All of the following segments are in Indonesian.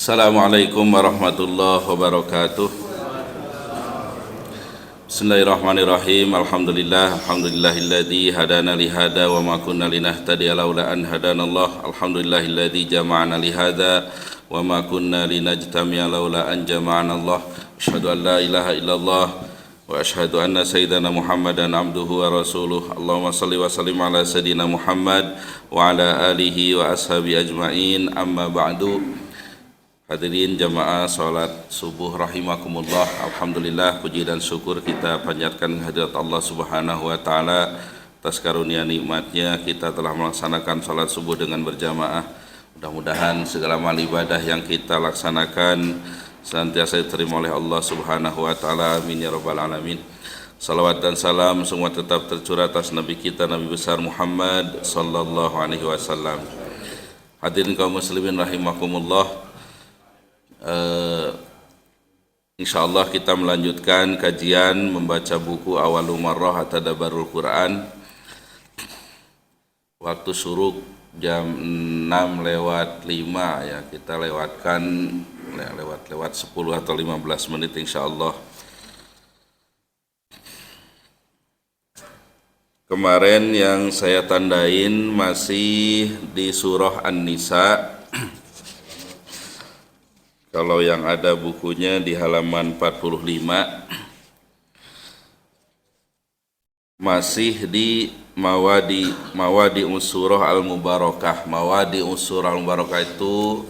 Assalamualaikum warahmatullahi wabarakatuh. Bismillahirrahmanirrahim. Alhamdulillahilladzi hadana li hada wa ma kunna linahtadiya laula an hadanallah. Alhamdulillahilladzi jama'ana li hada wa ma kunna linajtami'a laula an jama'anallah. Asyhadu an la ilaha illallah wa asyhadu anna sayyidana Muhammadan abduhu wa rasuluh. Allahumma shalli wa sallim ala sayyidina Muhammad wa ala alihi wa ashabi ajma'in. Amma ba'du. Hadirin jamaah salat subuh rahimakumullah. Alhamdulillah, puji dan syukur kita panjatkan kehadirat Allah Subhanahu wa taala atas karunia nikmatnya kita telah melaksanakan salat subuh dengan berjamaah. Mudah-mudahan segala amal ibadah yang kita laksanakan senantiasa diterima oleh Allah Subhanahu wa taala. Amin ya rabbal alamin. Salawat dan salam semua tetap tercurah atas Nabi kita, Nabi besar Muhammad sallallahu alaihi wasallam. Hadirin kaum muslimin rahimakumullah. InsyaAllah kita melanjutkan kajian membaca buku Awwalu Marrah Tadabbarul Quran. Waktu syuruk jam 6 lewat 5 ya, kita lewatkan lewat 10 atau 15 menit insyaallah. Kemarin yang saya tandain masih di surah An-Nisa. Kalau yang ada bukunya di halaman 45, masih di mawadi unsurah al-mubarakah. Mawadi unsurah al-mubarakah itu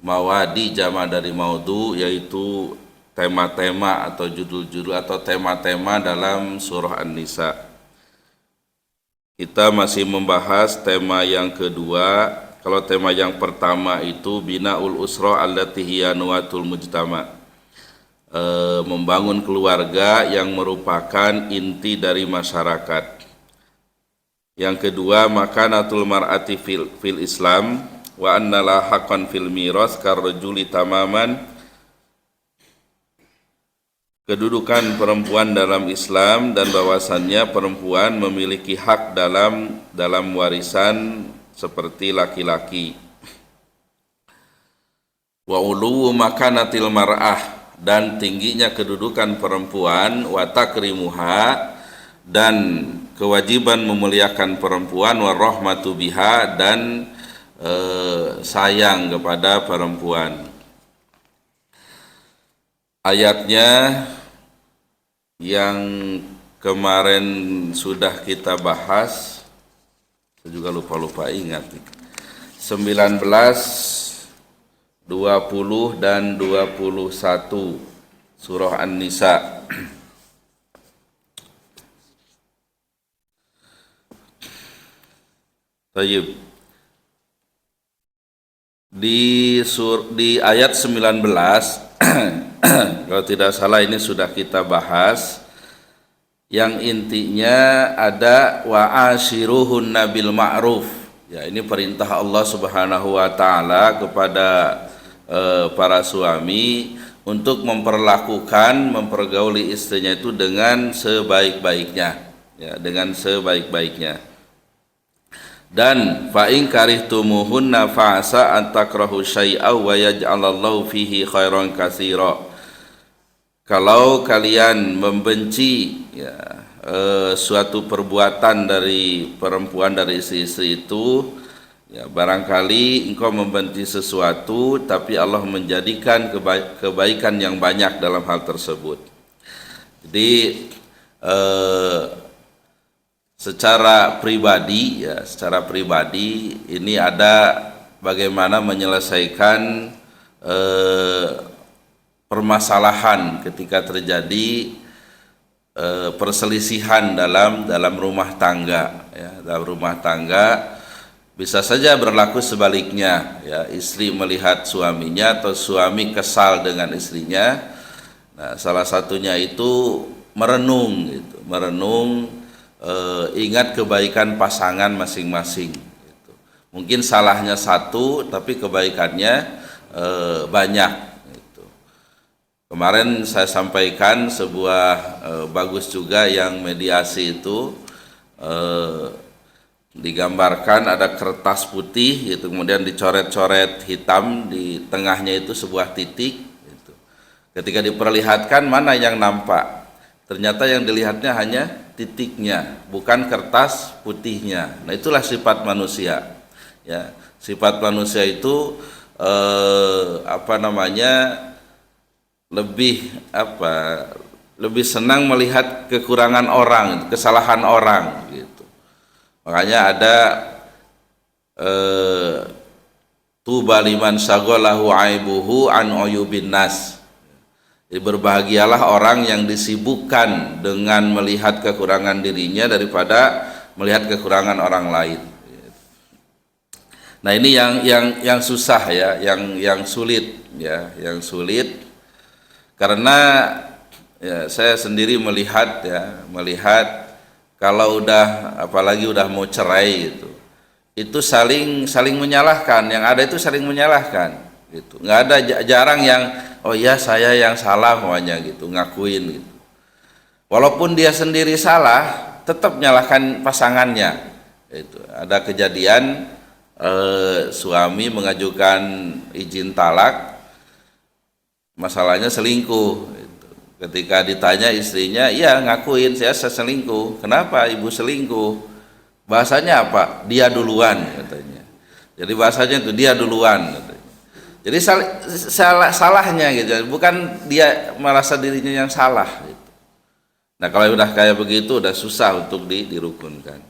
mawadi jama dari maudu, yaitu tema-tema atau judul-judul atau tema-tema dalam surah An-Nisa. Kita masih membahas tema yang kedua. Kalau tema yang pertama itu binaul usra allati hiya nuwatul mujtama, membangun keluarga yang merupakan inti dari masyarakat. Yang kedua makanatul mar'ati fil Islam wa anna la haqqan fil miras karrajuli tamaman, kedudukan perempuan dalam Islam dan bahwasannya perempuan memiliki hak dalam warisan seperti laki-laki. Wa ulu makanatil mar'ah, dan tingginya kedudukan perempuan, wa takrimuha, dan kewajiban memuliakan perempuan, wa rahmatu biha, dan sayang kepada perempuan. Ayatnya yang kemarin sudah kita bahas, saya juga lupa ingat, 19, 20 dan 21 surah An-Nisa. Tayyib. Di ayat 19 kalau tidak salah ini sudah kita bahas, yang intinya ada wa ashiruhunna bil ma'ruf. Ya, ini perintah Allah Subhanahu wa taala kepada para suami untuk mempergauli istrinya itu dengan sebaik-baiknya, ya, dengan sebaik-baiknya. Dan fa in karihtumuhunna fa asa an takrahu syai'a wa yaj'alallahu fihi khairan katsira. Kalau kalian membenci ya, suatu perbuatan dari perempuan, dari istri-istri itu, ya, barangkali engkau membenci sesuatu tapi Allah menjadikan kebaikan yang banyak dalam hal tersebut. Jadi secara pribadi ini ada bagaimana menyelesaikan permasalahan ketika terjadi perselisihan dalam rumah tangga, ya. Dalam rumah tangga bisa saja berlaku sebaliknya, ya, istri melihat suaminya atau suami kesal dengan istrinya. Nah, salah satunya itu merenung, ingat kebaikan pasangan masing-masing. Gitu. Mungkin salahnya satu tapi kebaikannya banyak. Kemarin saya sampaikan sebuah bagus juga yang mediasi itu digambarkan ada kertas putih gitu, kemudian dicoret-coret hitam, di tengahnya itu sebuah titik gitu. Ketika diperlihatkan mana yang nampak, ternyata yang dilihatnya hanya titiknya, bukan kertas putihnya. Nah, itulah sifat manusia ya. Sifat manusia itu lebih senang melihat kekurangan orang, kesalahan orang gitu. Makanya ada tuba liman syaghalahu aibuhu an uyubin nas. Jadi berbahagialah orang yang disibukkan dengan melihat kekurangan dirinya daripada melihat kekurangan orang lain. Nah, ini yang susah ya, yang sulit ya, yang sulit karena ya, saya sendiri melihat kalau apalagi udah mau cerai gitu, itu saling menyalahkan, yang ada itu saling menyalahkan gitu. Nggak ada, jarang yang oh ya saya yang salah semuanya gitu, ngakuin gitu. Walaupun dia sendiri salah, tetap menyalahkan pasangannya. Itu ada kejadian suami mengajukan izin talak, masalahnya selingkuh. Ketika ditanya istrinya, iya ngakuin saya selingkuh. Kenapa ibu selingkuh? Bahasanya apa? Dia duluan katanya. Jadi bahasanya itu dia duluan katanya. Jadi salahnya gitu, bukan dia merasa dirinya yang salah gitu. Nah, kalau udah kayak begitu udah susah untuk dirukunkan.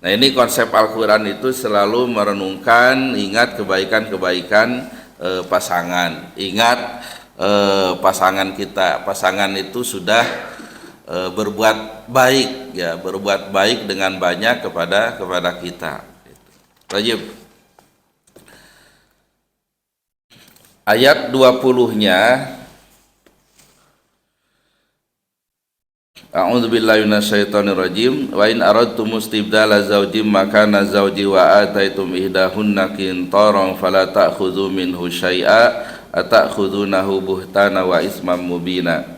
Nah, ini konsep Al-Quran itu selalu merenungkan, ingat kebaikan-kebaikan pasangan. Ingat pasangan kita, pasangan itu sudah berbuat baik ya, berbuat baik dengan banyak kepada kita. Lanjut. Ayat 20-nya, A'udzu billahi minasyaitonir rajim. Wa in aradtum istibdala zawjin makana zawji wa ataitum ihdahunna qintaran fala ta'khudhu minhu syai'a atakhudhunahu buhtana wa ismam mubina.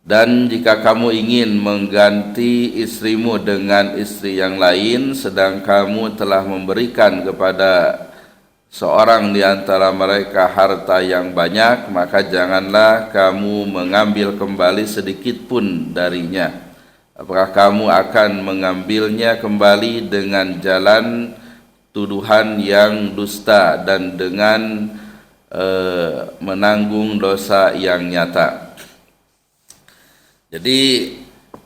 Dan jika kamu ingin mengganti istrimu dengan istri yang lain, sedang kamu telah memberikan kepada seorang di antara mereka harta yang banyak, maka janganlah kamu mengambil kembali sedikit pun darinya. Apakah kamu akan mengambilnya kembali dengan jalan tuduhan yang dusta dan dengan menanggung dosa yang nyata? Jadi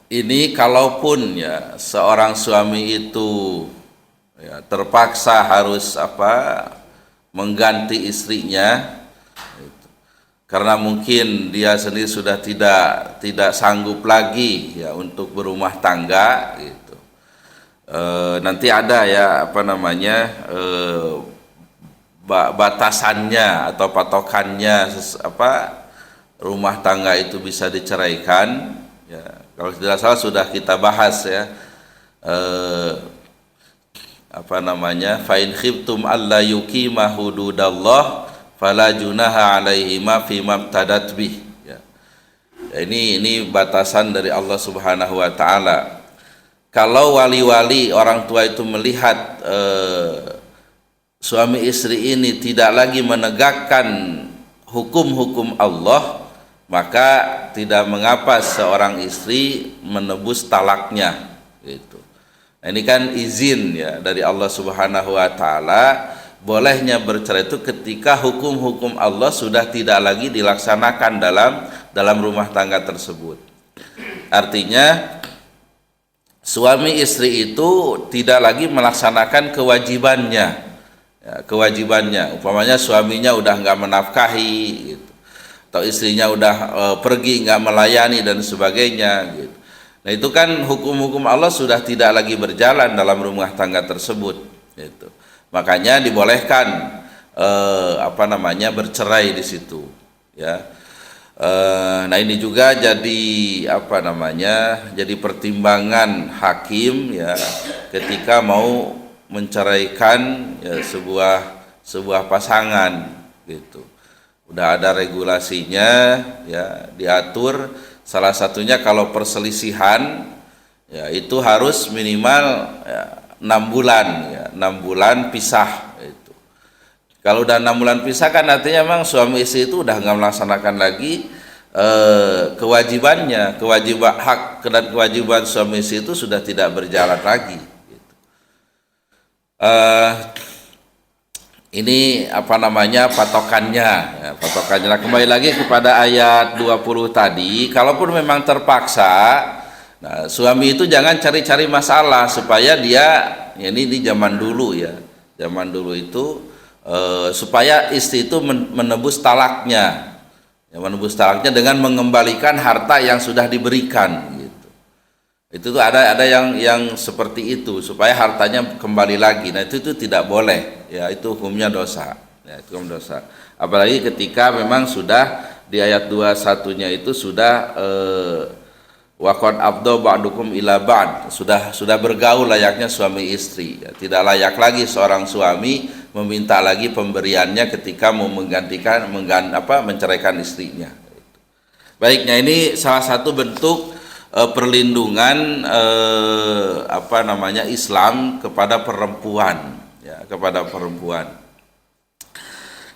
ini kalaupun ya seorang suami itu ya terpaksa harus mengganti istrinya karena mungkin dia sendiri sudah tidak sanggup lagi ya untuk berumah tangga gitu. Nanti ada ya batasannya atau patokannya rumah tangga itu bisa diceraikan ya. Kalau tidak salah sudah kita bahas ya, fa in khiftum alla yuqima hududallah fala junaha alaihima fima ibtadat bih ya. Ini batasan dari Allah Subhanahu wa taala. Kalau wali-wali orang tua itu melihat suami istri ini tidak lagi menegakkan hukum-hukum Allah, maka tidak mengapa seorang istri menebus talaknya gitu. Nah, ini kan izin ya dari Allah Subhanahu wa taala, bolehnya bercerai itu ketika hukum-hukum Allah sudah tidak lagi dilaksanakan dalam rumah tangga tersebut. Artinya suami istri itu tidak lagi melaksanakan kewajibannya ya, umpamanya suaminya udah nggak menafkahi gitu, atau istrinya udah pergi nggak melayani dan sebagainya gitu. Nah, itu kan hukum-hukum Allah sudah tidak lagi berjalan dalam rumah tangga tersebut gitu. Makanya dibolehkan bercerai di situ ya. Nah, ini juga jadi jadi pertimbangan hakim ya ketika mau menceraikan ya, sebuah pasangan gitu. Udah ada regulasinya ya, diatur. Salah satunya kalau perselisihan ya itu harus minimal ya, 6 bulan ya, 6 bulan pisah itu. Kalau udah 6 bulan pisah kan artinya memang suami istri itu udah nggak melaksanakan lagi kewajibannya, kewajiban hak dan kewajiban suami istri itu sudah tidak berjalan lagi gitu. Ini apa namanya patokannya ya, patokannya. Nah, kembali lagi kepada ayat 20 tadi, kalaupun memang terpaksa, nah, suami itu jangan cari-cari masalah supaya dia ya, ini zaman dulu ya, zaman dulu itu supaya istri itu menebus talaknya ya, menebus talaknya dengan mengembalikan harta yang sudah diberikan gitu. Itu tuh ada yang seperti itu supaya hartanya kembali lagi. Nah itu tidak boleh ya, itu hukumnya dosa ya, itu hukum dosa. Apalagi ketika memang sudah di ayat 21-nya itu sudah waqad afdha ba'dukum ila ba'd, sudah bergaul layaknya suami istri ya. Tidak layak lagi seorang suami meminta lagi pemberiannya ketika mau menceraikan istrinya. Baiknya ini salah satu bentuk perlindungan Islam kepada perempuan ya, kepada perempuan.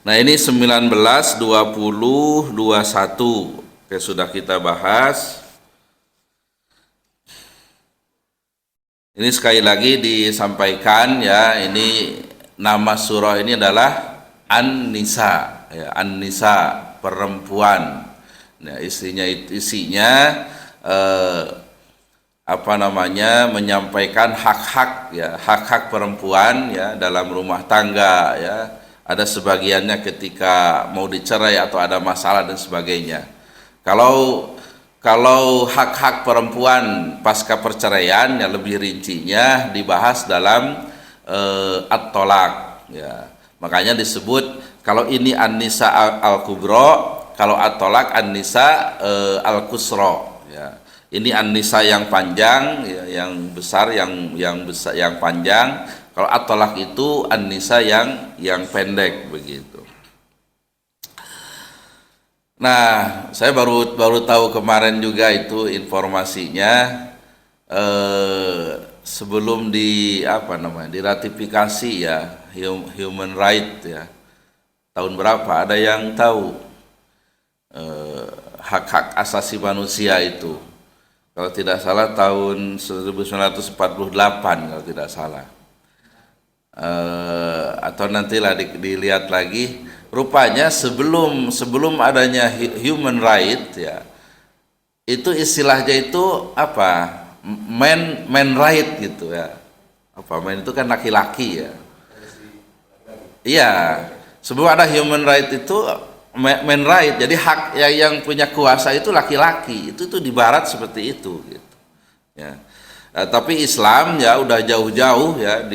Nah ini 19, 20, 21 Oke, sudah kita bahas. Ini sekali lagi disampaikan ya, ini nama surah ini adalah An-Nisa ya, An-Nisa, perempuan. Nah, isinya menyampaikan hak-hak ya, hak-hak perempuan ya dalam rumah tangga ya. Ada sebagiannya ketika mau dicerai atau ada masalah dan sebagainya. Kalau hak-hak perempuan pasca perceraian ya lebih rincinya dibahas dalam at-tolak ya. Makanya disebut kalau ini An-Nisa al-Kubro, kalau at-tolak An-Nisa al-Kusro ya. Ini An-Nisa yang panjang ya, yang besar, yang besar, yang panjang. Kalau at-tolak itu An-Nisa yang pendek begitu. Nah, saya baru tahu kemarin juga itu informasinya sebelum diratifikasi ya human right ya. Tahun berapa? Ada yang tahu hak-hak asasi manusia itu? Kalau tidak salah tahun 1948 kalau tidak salah. Atau nantilah dilihat lagi. Rupanya sebelum adanya human right ya, itu istilahnya itu apa, man right gitu ya. Apa, man itu kan laki-laki ya. Iya, sebelum ada human right itu man right, jadi hak yang punya kuasa itu laki-laki. Itu di barat seperti itu gitu ya. Tapi Islam ya udah jauh-jauh ya,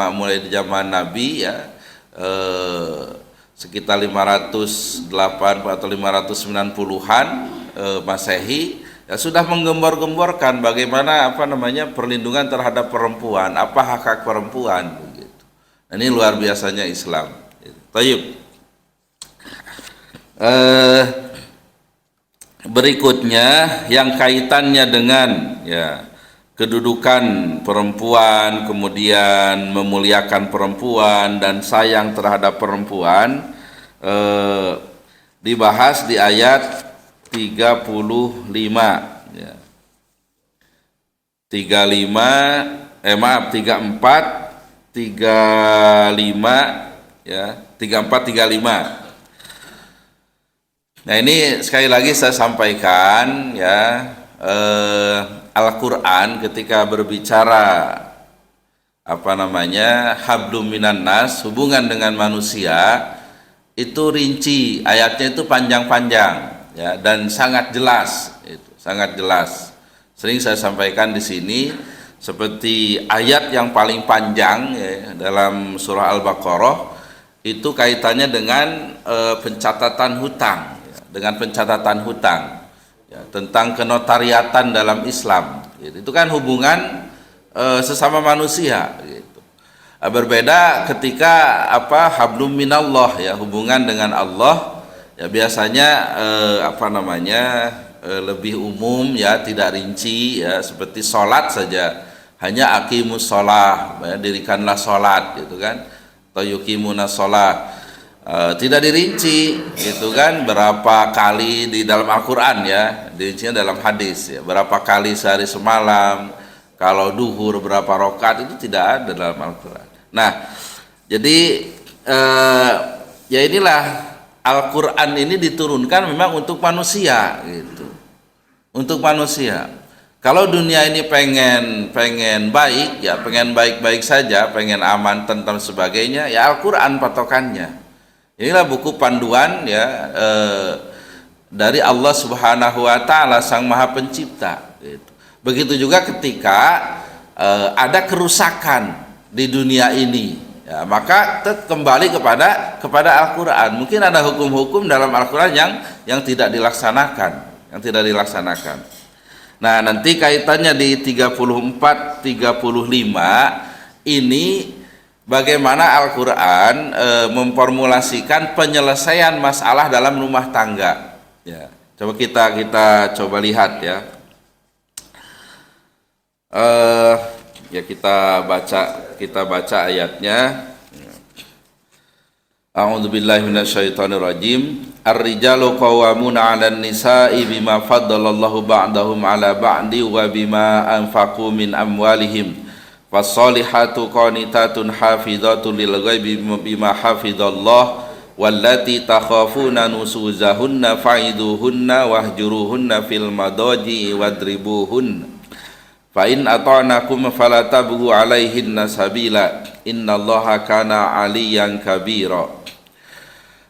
mulai di zaman Nabi ya, sekitar 508 atau 590-an Masehi ya, sudah menggembor-gemborkan bagaimana perlindungan terhadap perempuan, apa hak-hak perempuan begitu. Ini luar biasanya Islam. Tayyib. Berikutnya yang kaitannya dengan ya kedudukan perempuan, kemudian memuliakan perempuan dan sayang terhadap perempuan, dibahas di ayat 35 ya. 34, 35 ya, 34, 35. Nah, ini sekali lagi saya sampaikan ya, Al-Quran ketika berbicara hablum minan nas, hubungan dengan manusia, itu rinci, ayatnya itu panjang-panjang ya, dan sangat jelas, itu sangat jelas. Sering saya sampaikan di sini, seperti ayat yang paling panjang ya, dalam surah Al-Baqarah itu kaitannya dengan pencatatan hutang ya, dengan pencatatan hutang ya, tentang kenotariatan dalam Islam gitu. Itu kan hubungan sesama manusia gitu. Berbeda ketika hablum minallah ya, hubungan dengan Allah ya, biasanya lebih umum ya, tidak rinci ya, seperti sholat saja. hanya aqimus sholah, ya, dirikanlah sholat gitu kan, atau yuqimuna sholah. Tidak dirinci gitu kan berapa kali di dalam Al-Quran, ya, dirincinya dalam hadis, ya, berapa kali sehari semalam, kalau duhur berapa rakaat, itu tidak ada dalam Al-Quran. Nah, jadi ya inilah Al-Quran ini diturunkan memang untuk manusia gitu, untuk manusia. Kalau dunia ini pengen baik, ya pengen baik-baik saja, pengen aman, tentram sebagainya, ya Al-Quran patokannya. Inilah buku panduan, ya, dari Allah Subhanahu wa taala, Sang Maha Pencipta gitu. Begitu juga ketika ada kerusakan di dunia ini, ya, maka kembali kepada Al-Qur'an. Mungkin ada hukum-hukum dalam Al-Qur'an yang tidak dilaksanakan, Nah, nanti kaitannya di 34 35 ini bagaimana Al-Quran memformulasikan penyelesaian masalah dalam rumah tangga. Ya, coba kita coba lihat, ya. Ya kita baca ayatnya. A'udzubillahi minasyaitonirrajim. Ar-rijalu qawwamuna 'alan nisa'i bima faddalallahu ba'dahum 'ala ba'di wa bima anfaqu min amwalihim. Fassolihatu qanitatun hafidhatun lil ghaibi bima hafidhallah wallati takhafuna nusuzahunna fa'iduhunna wahjuruhunna fil madaji wadribuhunna fa in ata'nakum fala tabghu 'alaihinna sabila innallaha kana 'aliyan kabira.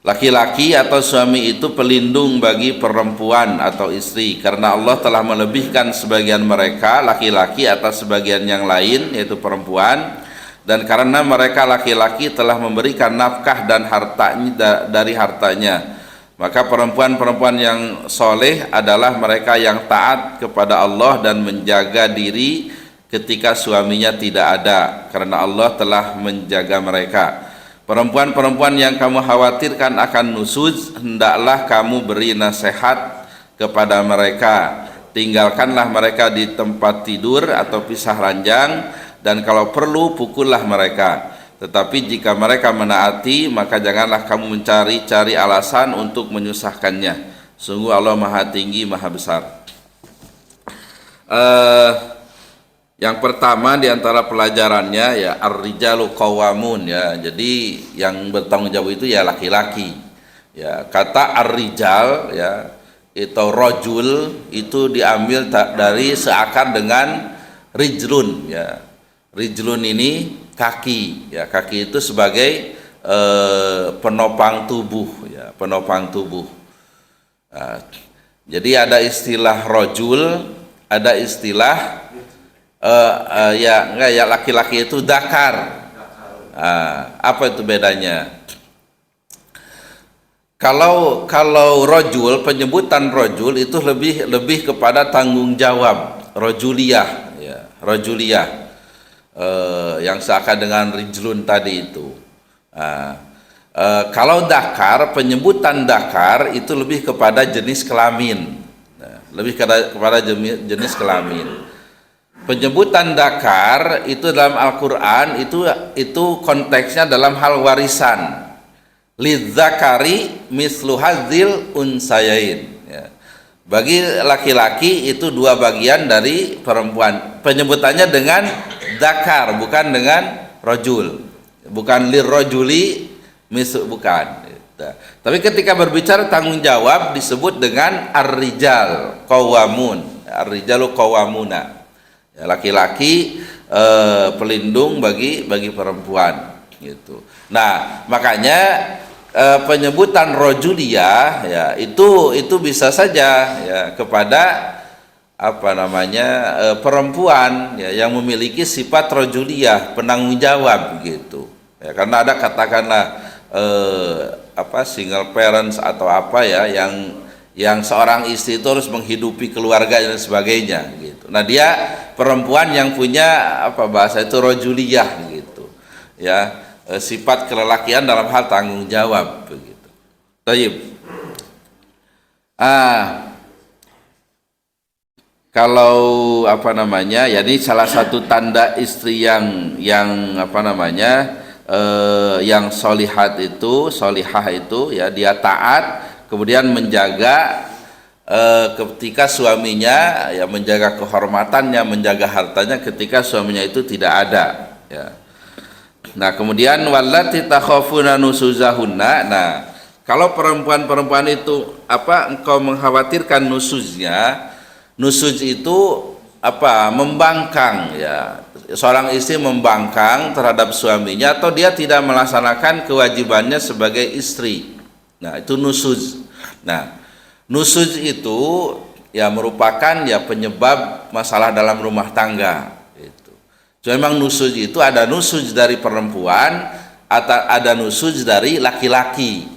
Laki-laki atau suami itu pelindung bagi perempuan atau istri, karena Allah telah melebihkan sebagian mereka laki-laki atas sebagian yang lain, yaitu perempuan, dan karena mereka laki-laki telah memberikan nafkah dan hartanya dari hartanya, maka perempuan-perempuan yang soleh adalah mereka yang taat kepada Allah dan menjaga diri ketika suaminya tidak ada, karena Allah telah menjaga mereka. Perempuan-perempuan yang kamu khawatirkan akan nusuz, hendaklah kamu beri nasihat kepada mereka. Tinggalkanlah mereka di tempat tidur atau pisah ranjang, dan kalau perlu pukullah mereka. Tetapi jika mereka menaati, maka janganlah kamu mencari-cari alasan untuk menyusahkannya. Sungguh Allah Maha Tinggi, Maha Besar. Yang pertama diantara pelajarannya, ya, ar-rijalu qawwamun, ya. Jadi yang bertanggung jawab itu ya laki-laki. Ya, kata ar-rijal, ya, itu rojul itu diambil dari seakar dengan rijlun, ya. Rijlun ini kaki, ya. Kaki itu sebagai penopang tubuh, ya, penopang tubuh. Nah, jadi ada istilah rojul, ada istilah ya laki-laki itu dakar. Apa itu bedanya? Kalau rojul, penyebutan rojul itu lebih kepada tanggung jawab, rojuliyah, ya, rojuliyah, yang seakan dengan rijlun tadi itu. Kalau dakar, penyebutan dakar itu lebih kepada jenis kelamin, lebih kepada jenis kelamin. Penyebutan dakar itu dalam Al-Quran itu konteksnya dalam hal warisan. Lidzakari mislu hadzil unsayain, ya. Bagi laki-laki itu dua bagian dari perempuan. Penyebutannya dengan dakar, bukan dengan rojul, bukan lirrojuli mislu, bukan. Tapi ketika berbicara tanggung jawab disebut dengan ar-rijal qawwamun, ar-rijalu qawwamuna. Laki-laki pelindung bagi perempuan gitu. Nah, makanya penyebutan rojuliyah, ya, itu bisa saja, ya, kepada apa namanya perempuan, ya, yang memiliki sifat rojuliyah, penanggung jawab gitu, ya, karena ada katakanlah single parents atau apa, ya, yang seorang istri itu harus menghidupi keluarga dan sebagainya gitu. Nah, dia perempuan yang punya bahasa itu rojuliyah gitu, ya, sifat kelelakian dalam hal tanggung jawab begitu. Baik. kalau apa namanya, ya ini salah satu tanda istri yang apa namanya, yang solihah itu ya, dia taat, kemudian menjaga ketika suaminya, ya menjaga kehormatannya, menjaga hartanya ketika suaminya itu tidak ada, ya. Nah, kemudian wallati takhafuna nusuzahunna. Nah, kalau perempuan-perempuan itu engkau mengkhawatirkan nusuznya, nusuz itu membangkang, ya. Seorang istri membangkang terhadap suaminya atau dia tidak melaksanakan kewajibannya sebagai istri. Nah, itu nusuz. Nah, nusuz itu ya merupakan ya penyebab masalah dalam rumah tangga. Memang nusuz itu ada nusuz dari perempuan atau ada nusuz dari laki-laki,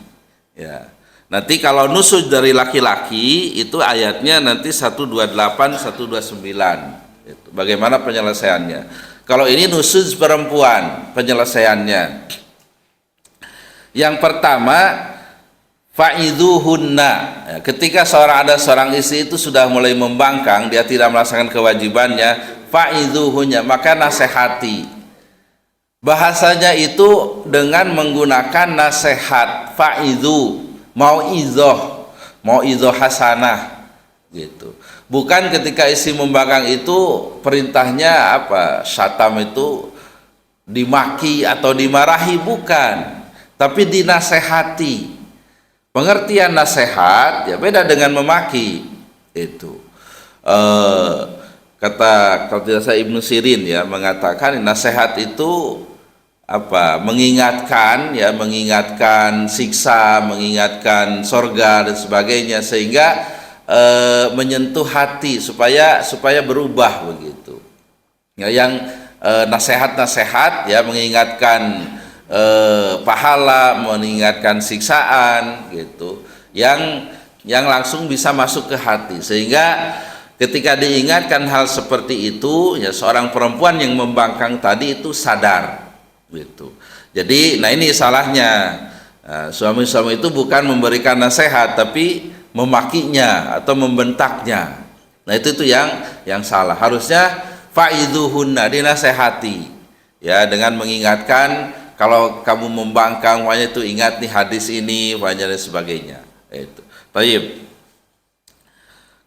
ya. Nanti kalau nusuz dari laki-laki itu ayatnya nanti 128 129 itu. Bagaimana penyelesaiannya? Kalau ini nusuz perempuan, penyelesaiannya yang pertama fa'idhuhunna, ya, ketika ada seorang istri itu sudah mulai membangkang, dia tidak melaksanakan kewajibannya, fa'idhuhunna, maka nasihati. Bahasanya itu dengan menggunakan nasihat, fa'idhu, mau'izoh hasanah gitu. Bukan ketika istri membangkang itu perintahnya syatam itu dimaki atau dimarahi, bukan, tapi dinasehati. Pengertian nasihat ya beda dengan memaki itu. Kalau tidak salah Ibnu Sirin ya mengatakan nasihat itu mengingatkan, ya, mengingatkan siksa, mengingatkan sorga dan sebagainya, sehingga menyentuh hati supaya berubah begitu. Ya, yang nasihat-nasihat ya mengingatkan pahala, mengingatkan siksaan gitu, yang langsung bisa masuk ke hati, sehingga ketika diingatkan hal seperti itu ya seorang perempuan yang membangkang tadi itu sadar gitu. Jadi ini salahnya suami-suami itu bukan memberikan nasihat tapi memakinya atau membentaknya. Nah itu yang salah. Harusnya fa'idhuhunna, dinasehati ya dengan mengingatkan, kalau kamu membangkang, makanya itu ingat nih hadis ini, makanya dan sebagainya. Itu. Baik.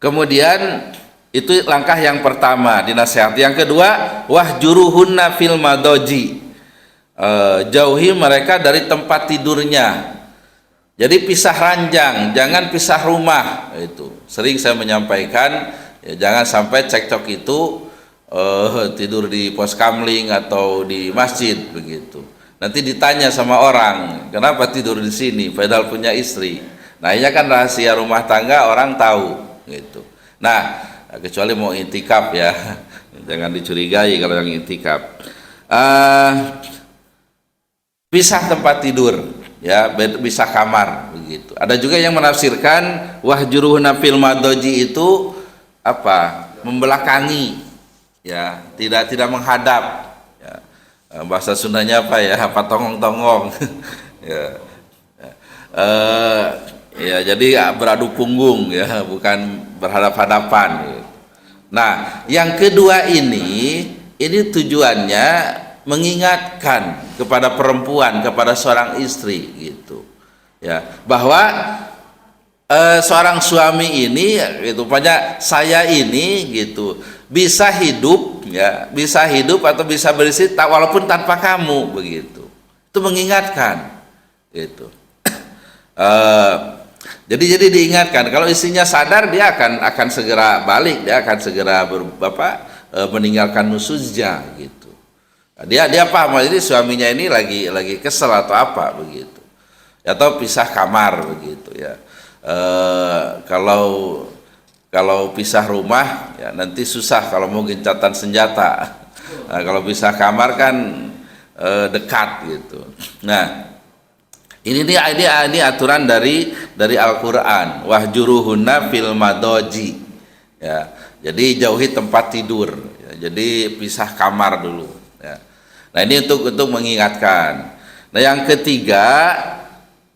Kemudian itu langkah yang pertama, dinasihati. Yang kedua, wahjuruhunna fil madoji. Jauhi mereka dari tempat tidurnya. Jadi pisah ranjang, jangan pisah rumah. Itu. Sering saya menyampaikan, ya, jangan sampai cekcok itu tidur di pos kamling atau di masjid begitu. Nanti ditanya sama orang, kenapa tidur di sini padahal punya istri. Nah, ini kan rahasia rumah tangga, orang tahu gitu. Nah, kecuali mau intikaf ya, jangan dicurigai kalau yang intikaf. Pisah tempat tidur, ya, pisah kamar begitu. Ada juga yang menafsirkan wahjuruhunna fil madoji itu membelakangi, ya, tidak menghadap. Bahasa Sundanya tongong-tongong ya. Ya jadi beradu punggung ya, bukan berhadap-hadapan. Nah, yang kedua ini tujuannya mengingatkan kepada perempuan, kepada seorang istri gitu ya, bahwa seorang suami ini gitu, saya ini gitu bisa hidup, ya, bisa hidup atau bisa beristri walaupun tanpa kamu begitu. Itu mengingatkan gitu. Jadi diingatkan, kalau istrinya sadar dia akan segera balik, dia akan segera meninggalkan nusuznya gitu. Dia paham, jadi suaminya ini lagi kesel atau apa begitu, atau pisah kamar begitu ya. Kalau pisah rumah ya nanti susah kalau mau gencatan senjata. Nah, kalau pisah kamar kan dekat gitu. Nah, ini aturan dari Al-Qur'an, wahjuruhunna fil madoji. Ya, jadi jauhi tempat tidur. Ya, jadi pisah kamar dulu. Ya. Nah, ini untuk mengingatkan. Nah, yang ketiga,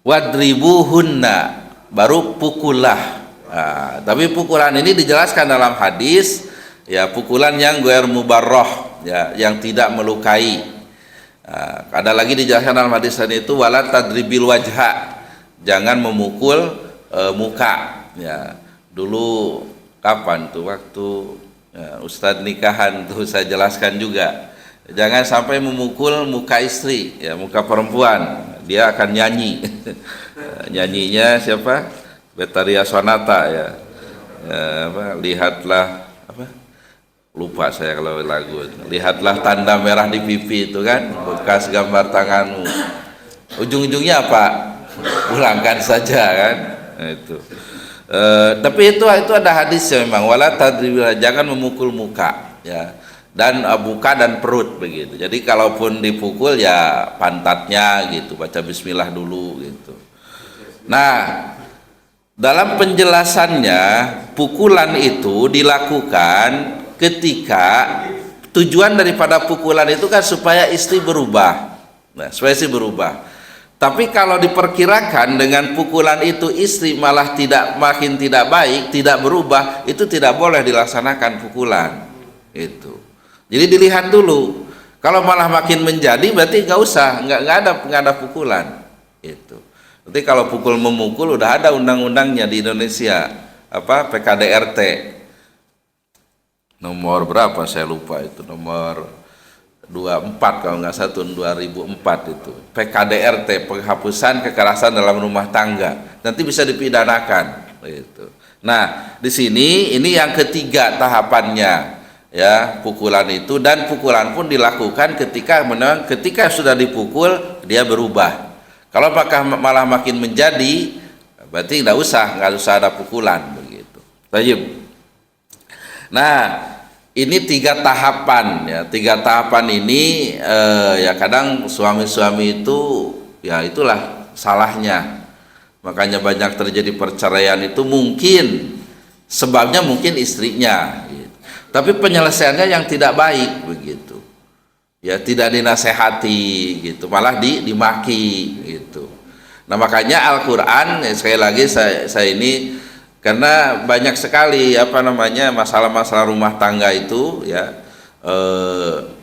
wadribuhunna, baru pukullah. Nah, tapi pukulan ini dijelaskan dalam hadis Ya, pukulan yang ghair mubarrah, ya, yang tidak melukai. Ada lagi dijelaskan dalam hadis itu wala tadribil wajha, jangan memukul muka. Ya, dulu kapan tuh waktu Ustadz nikahan tuh saya jelaskan juga, jangan sampai memukul muka istri, ya, muka perempuan, dia akan nyanyi. Nyanyinya siapa? Betharia Sonata, ya, lihatlah apa? Lupa saya kalau lagu. Lihatlah tanda merah di pipi itu kan, bekas gambar tanganmu. Ujung-ujungnya apa? Pulangkan saja kan. Nah, itu. Tapi itu ada hadisnya memang, wala tadribil, jangan memukul muka, ya, dan muka dan perut begitu. Jadi kalaupun dipukul ya pantatnya gitu, baca bismillah dulu gitu. Nah, dalam penjelasannya pukulan itu dilakukan ketika tujuan daripada pukulan itu kan supaya istri berubah. Nah, supaya istri berubah. Tapi kalau diperkirakan dengan pukulan itu istri malah makin tidak baik, tidak berubah, itu tidak boleh dilaksanakan pukulan. Itu. Jadi dilihat dulu. Kalau malah makin menjadi berarti nggak usah, nggak ada pukulan. Itu. Nanti kalau pukul memukul udah ada undang-undangnya di Indonesia, apa, PKDRT. Nomor berapa saya lupa itu, nomor 24 kalau nggak salah, tahun 2004 itu, PKDRT, penghapusan kekerasan dalam rumah tangga, nanti bisa dipidanakan itu. Nah, di sini ini yang ketiga tahapannya, ya, pukulan itu, dan pukulan pun dilakukan ketika sudah dipukul dia berubah. Kalau malah makin menjadi, berarti nggak usah ada pukulan begitu. Baik. Nah, ini 3 tahapan, ya. 3 tahapan ini ya kadang suami-suami itu ya itulah salahnya. Makanya banyak terjadi perceraian itu mungkin sebabnya mungkin istrinya gitu. Tapi penyelesaiannya yang tidak baik begitu. Ya, tidak dinasehati gitu, malah dimaki gitu. Nah, makanya Al-Qur'an, ya, sekali lagi saya ini karena banyak sekali masalah-masalah rumah tangga itu, ya,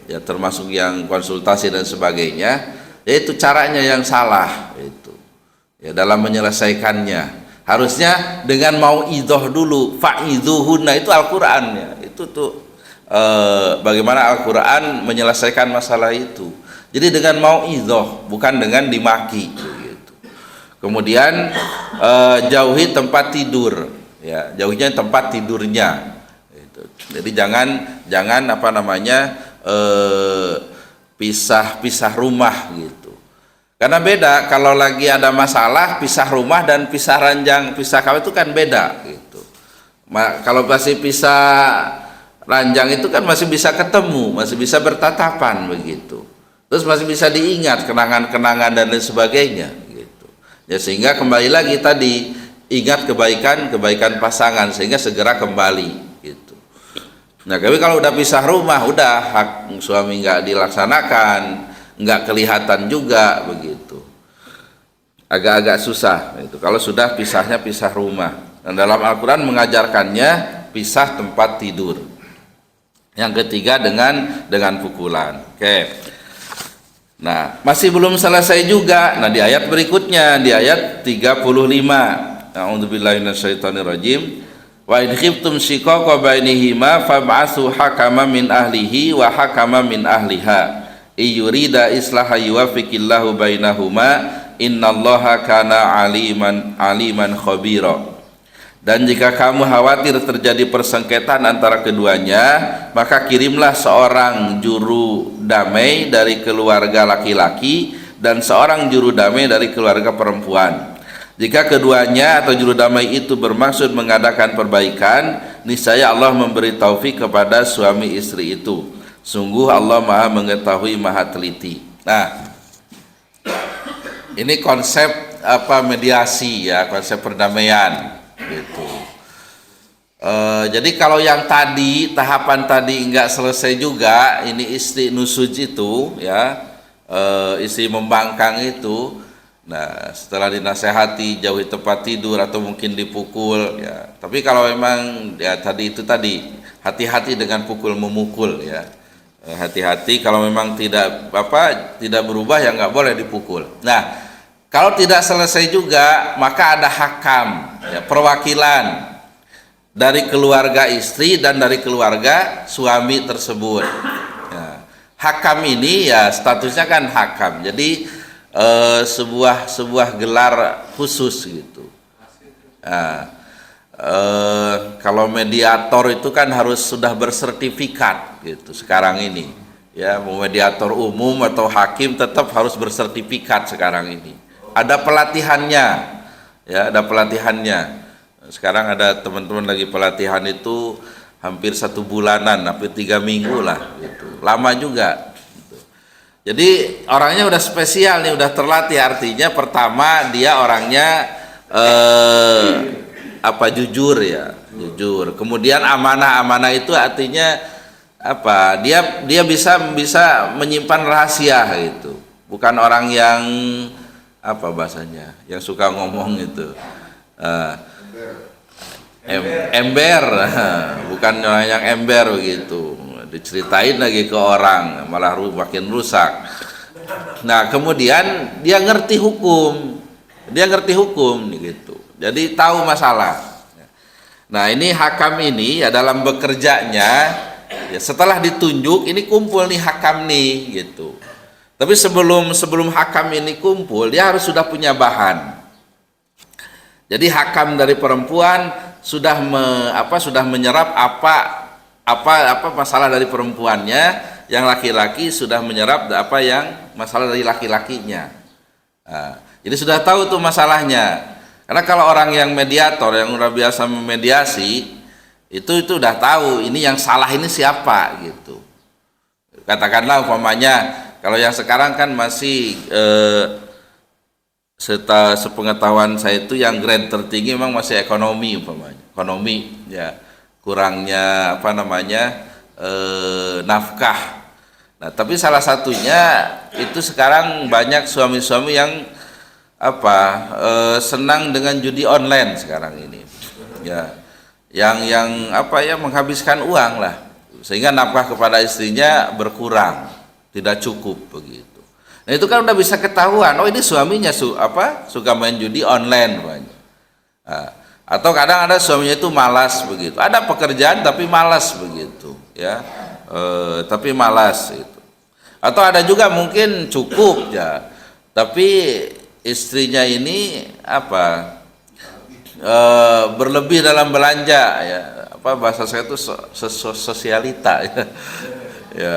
ya termasuk yang konsultasi dan sebagainya, yaitu caranya yang salah itu, ya, dalam menyelesaikannya. Harusnya dengan mauidhah dulu, fa'idhuhunna, itu Al-Qur'an, ya, itu tuh bagaimana Al-Qur'an menyelesaikan masalah itu. Jadi dengan mauidhah, bukan dengan dimaki. Kemudian jauhi tempat tidur, ya, jauhinya tempat tidurnya. Jadi jangan pisah rumah gitu. Karena beda kalau lagi ada masalah pisah rumah dan pisah ranjang, pisah kawin itu kan beda gitu. Kalau masih pisah ranjang itu kan masih bisa ketemu, masih bisa bertatapan begitu. Terus masih bisa diingat kenangan-kenangan dan lain sebagainya. Ya, sehingga kembali lagi tadi, ingat kebaikan pasangan sehingga segera kembali gitu. Nah, tapi kalau udah pisah rumah, udah hak suami nggak dilaksanakan, nggak kelihatan juga begitu, agak-agak susah itu kalau sudah pisah rumah. Dan dalam Al-Quran mengajarkannya pisah tempat tidur. Yang ketiga dengan pukulan. Oke. Nah, masih belum selesai juga. Nah, di ayat berikutnya, di ayat 35. A'udzubillahi minasyaitonirrajim. Wa in khiftum shiqaqa bainihima fab'atsu hakaman min ahlihi wa hakaman min ahliha. Iyurida islaha yuwaffiqillahu bainahuma innallaha kana aliman khabira. Dan jika kamu khawatir terjadi persengketaan antara keduanya, maka kirimlah seorang juru damai dari keluarga laki-laki dan seorang juru damai dari keluarga perempuan. Jika keduanya atau juru damai itu bermaksud mengadakan perbaikan, niscaya Allah memberi taufik kepada suami istri itu. Sungguh Allah Maha mengetahui, Maha teliti. Nah, ini konsep mediasi, ya, konsep perdamaian gitu. Jadi kalau yang tahapan tadi nggak selesai juga, ini istri nusuj itu, ya, istri membangkang itu. Nah, setelah dinasehati jauhi tempat tidur atau mungkin dipukul, ya. Tapi kalau memang ya tadi hati-hati dengan pukul memukul ya. Hati-hati kalau memang tidak berubah ya nggak boleh dipukul. Nah, kalau tidak selesai juga maka ada hakam ya, perwakilan dari keluarga istri dan dari keluarga suami tersebut. Ya. Hakam ini ya statusnya kan hakam, jadi sebuah gelar khusus gitu. Nah, kalau mediator itu kan harus sudah bersertifikat gitu sekarang ini. Ya, mau mediator umum atau hakim tetap harus bersertifikat sekarang ini. Ada pelatihannya, ya ada pelatihannya. Sekarang ada teman-teman lagi pelatihan itu hampir 1 bulanan, hampir 3 minggu lah gitu. Lama juga gitu. Jadi orangnya udah spesial nih, udah terlatih. Artinya pertama dia orangnya jujur ya, jujur. Kemudian amanah itu artinya apa? Dia bisa menyimpan rahasia gitu. Bukan orang yang apa bahasanya, yang suka ngomong itu. Ember, bukan orang yang ember begitu, diceritain lagi ke orang malah makin rusak. Nah kemudian dia ngerti hukum gitu, jadi tahu masalah. Nah ini hakam ini ya dalam bekerjanya ya setelah ditunjuk ini kumpul nih hakam nih gitu. Tapi sebelum hakam ini kumpul dia harus sudah punya bahan. Jadi hakam dari perempuan sudah menyerap apa masalah dari perempuannya, yang laki-laki sudah menyerap apa yang masalah dari laki-lakinya. Nah, jadi sudah tahu tuh masalahnya. Karena kalau orang yang mediator yang udah biasa memediasi itu udah tahu ini yang salah ini siapa gitu. Katakanlah umpamanya kalau yang sekarang kan masih sepengetahuan saya itu yang grade tertinggi memang masih ekonomi umpamanya. Ekonomi ya, kurangnya nafkah. Nah, tapi salah satunya itu sekarang banyak suami-suami yang senang dengan judi online sekarang ini. Ya. Yang menghabiskan uang lah sehingga nafkah kepada istrinya berkurang, tidak cukup begitu. Nah itu kan udah bisa ketahuan, oh ini suaminya suka main judi online banyak. Nah, atau kadang ada suaminya itu malas begitu, ada pekerjaan tapi malas begitu, ya, tapi malas itu. Atau ada juga mungkin cukup ya, tapi istrinya ini berlebih dalam belanja ya, bahasa saya itu sosialita ya. Ya.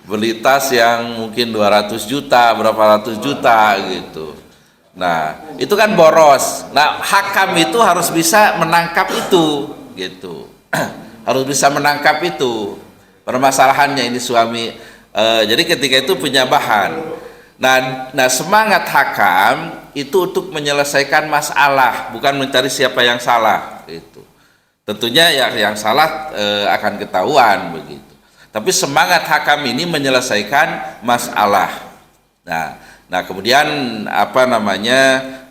Beli tas yang mungkin 200 juta, berapa ratus juta gitu. Nah, itu kan boros. Nah, hakam itu harus bisa menangkap itu gitu. Harus bisa menangkap itu permasalahannya ini suami. Jadi ketika itu punya bahan. Nah, semangat hakam itu untuk menyelesaikan masalah, bukan mencari siapa yang salah gitu. Tentunya yang salah akan ketahuan begitu. Tapi semangat hakam ini menyelesaikan masalah. Nah kemudian